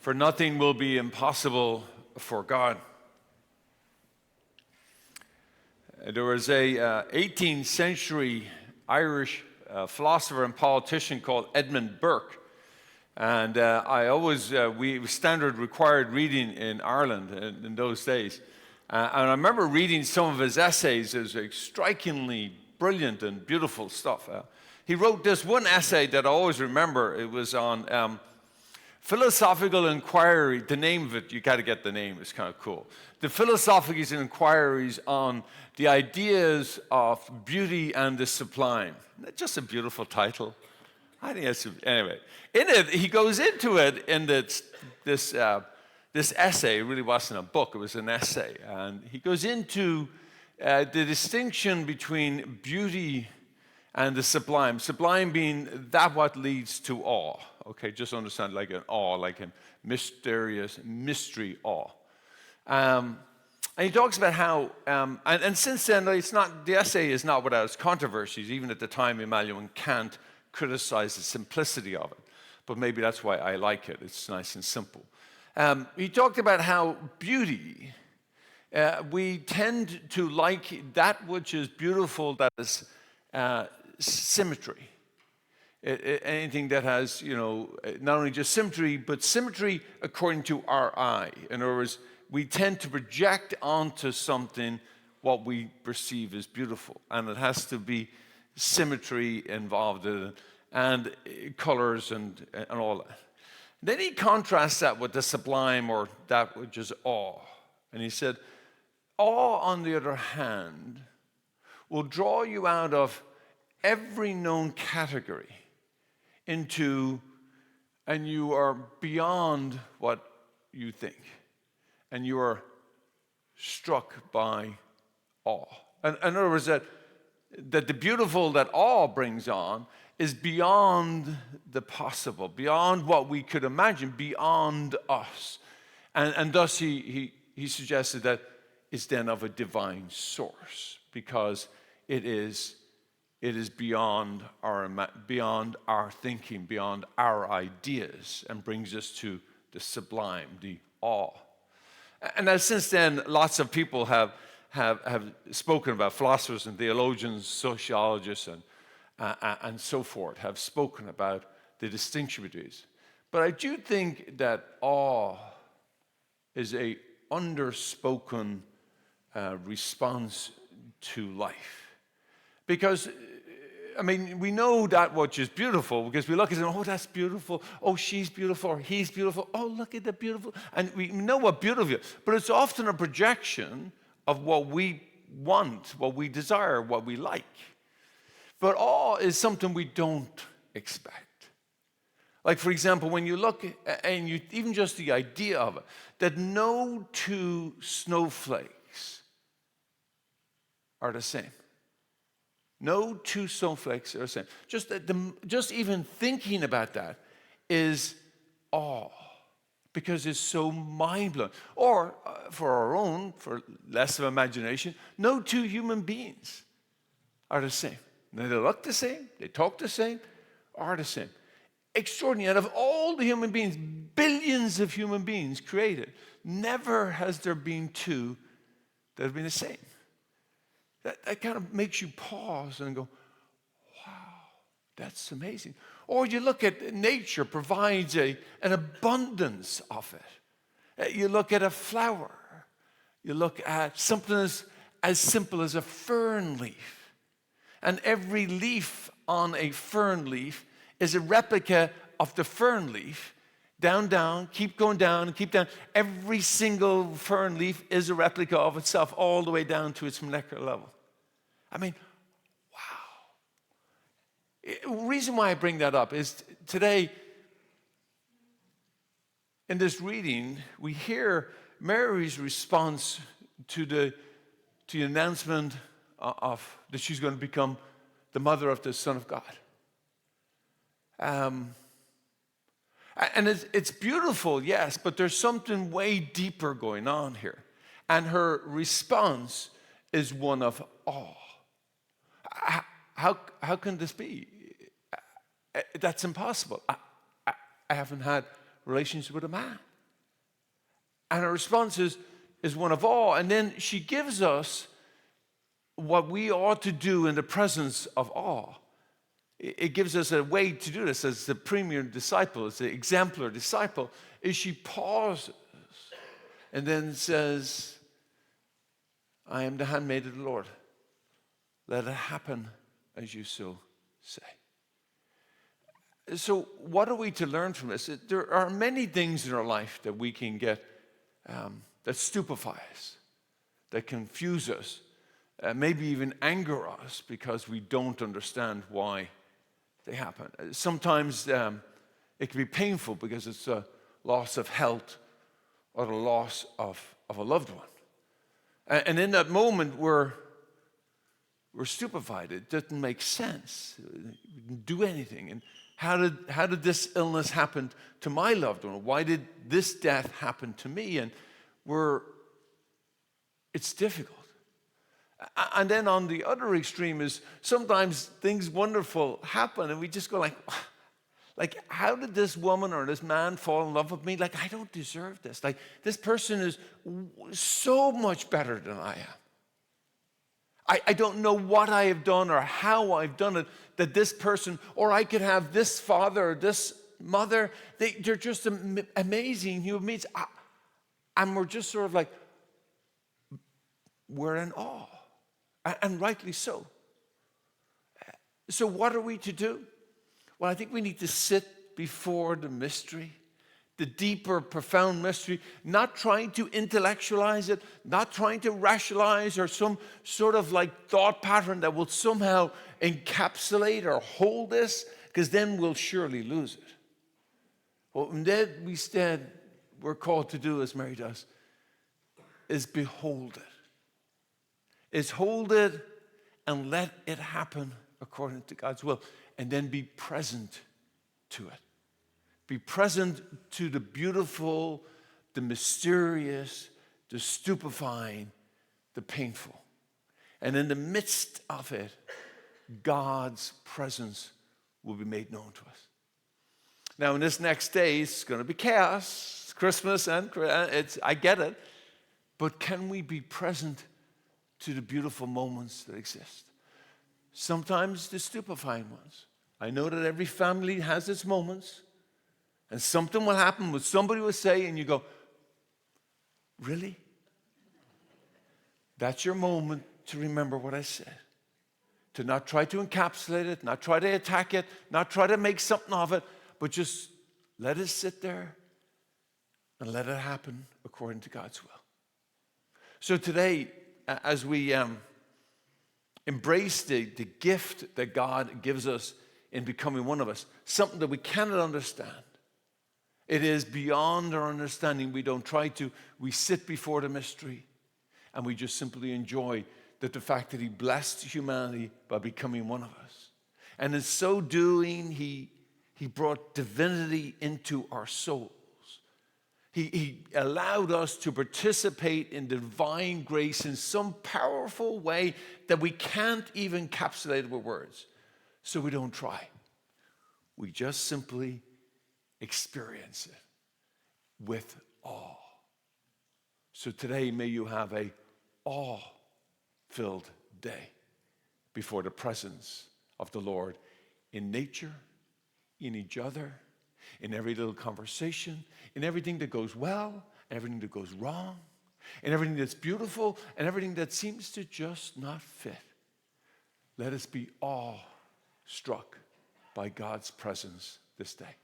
for nothing will be impossible for God. There was a 18th century Irish philosopher and politician called Edmund Burke. And we standard required reading in Ireland in those days. And I remember reading some of his essays. It was like strikingly brilliant and beautiful stuff. He wrote this one essay that I always remember. It was on philosophical inquiry. The name of it, you got to get the name. It's kind of cool. The philosophical inquiries on the ideas of beauty and the sublime. Just a beautiful title. I think that's anyway. In it, he goes into it in this essay. It really wasn't a book; it was an essay, and he goes into the distinction between beauty and the sublime. Sublime being that what leads to awe. Okay, just understand like an awe, like a mysterious mystery awe. And he talks about how, and since then, the essay is not without its controversies. Even at the time, Immanuel Kant criticized the simplicity of it. But maybe that's why I like it. It's nice and simple. He talked about how beauty, we tend to like that which is beautiful, that is symmetry. Anything that has, not only just symmetry, but symmetry according to our eye. In other words, we tend to project onto something what we perceive as beautiful. And it has to be symmetry involved in it, and colors and all that. Then he contrasts that with the sublime, or that which is awe. And he said, awe, on the other hand, will draw you out of every known category into, and you are beyond what you think. And you are struck by awe. In other words, that the beautiful that awe brings on is beyond the possible, beyond what we could imagine, beyond us. And thus he suggested that it's then of a divine source, because it is beyond our thinking, beyond our ideas, and brings us to the sublime, the awe. And since then, lots of people have spoken about, philosophers and theologians, sociologists, and so forth, have spoken about the distinction between these. But I do think that awe is a underspoken response to life. Because, we know that which is beautiful because we look and say, oh, that's beautiful. Oh, she's beautiful, or he's beautiful. Oh, look at the beautiful. And we know what beautiful is. But it's often a projection of what we want, what we desire, what we like. But awe is something we don't expect. Like, for example, when you look, and even just the idea of it, that no two snowflakes are the same. No two snowflakes are the same. Just even thinking about that is awe, because it's so mind-blowing. Or, for less of imagination, no two human beings are the same. They look the same, they talk the same, are the same. Extraordinary. And of all the human beings, billions of human beings created, never has there been two that have been the same. That kind of makes you pause and go, wow, that's amazing. Or you look at nature provides an abundance of it. You look at a flower. You look at something as simple as a fern leaf. And every leaf on a fern leaf is a replica of the fern leaf. Down, keep going down, and keep down. Every single fern leaf is a replica of itself all the way down to its molecular level. Wow. The reason why I bring that up is today, in this reading, we hear Mary's response to the announcement of that she's going to become the mother of the Son of God. And it's beautiful, yes, but there's something way deeper going on here. And her response is one of awe. How can this be? That's impossible. I haven't had relations with a man. And her response is one of awe. And then she gives us what we ought to do in the presence of awe. It gives us a way to do this as the premier disciple, as the exemplar disciple, is she pauses and then says, I am the handmaid of the Lord. Let it happen as you so say. So what are we to learn from this? There are many things in our life that we can get that stupefy us, that confuse us, maybe even anger us because we don't understand why they happen. Sometimes it can be painful because it's a loss of health or the loss of a loved one. And in that moment, we're stupefied. It doesn't make sense. We didn't do anything. And how did this illness happen to my loved one? Why did this death happen to me? And it's difficult. And then on the other extreme is sometimes things wonderful happen and we just go like, how did this woman or this man fall in love with me? Like, I don't deserve this. Like, this person is so much better than I am. I don't know what I have done or how I've done it that this person, or I could have this father or this mother, they're just amazing human beings. And we're just sort of like, we're in awe. And rightly so. So what are we to do? Well, I think we need to sit before the mystery, the deeper, profound mystery, not trying to intellectualize it, not trying to rationalize or some sort of like thought pattern that will somehow encapsulate or hold this, because then we'll surely lose it. What instead we're called to do, as Mary does, is behold it. Is hold it and let it happen according to God's will, and then be present to it. Be present to the beautiful, the mysterious, the stupefying, the painful. And in the midst of it, God's presence will be made known to us. Now, in this next day, it's going to be chaos. It's Christmas, and I get it. But can we be present to the beautiful moments that exist? Sometimes the stupefying ones. I know that every family has its moments, and something will happen, what somebody will say, and you go, really? That's your moment to remember what I said. To not try to encapsulate it, not try to attack it, not try to make something of it, but just let it sit there and let it happen according to God's will. So today, as we embrace the gift that God gives us in becoming one of us, something that we cannot understand. It is beyond our understanding. We sit before the mystery and we just simply enjoy the fact that he blessed humanity by becoming one of us. And in so doing, he brought divinity into our souls. He allowed us to participate in divine grace in some powerful way that we can't even encapsulate with words. So we don't try. We just simply experience it with awe. So today, may you have a awe-filled day before the presence of the Lord in nature, in each other, in every little conversation, in everything that goes well, and everything that goes wrong, and everything that's beautiful, and everything that seems to just not fit. Let us be awe-struck by God's presence this day.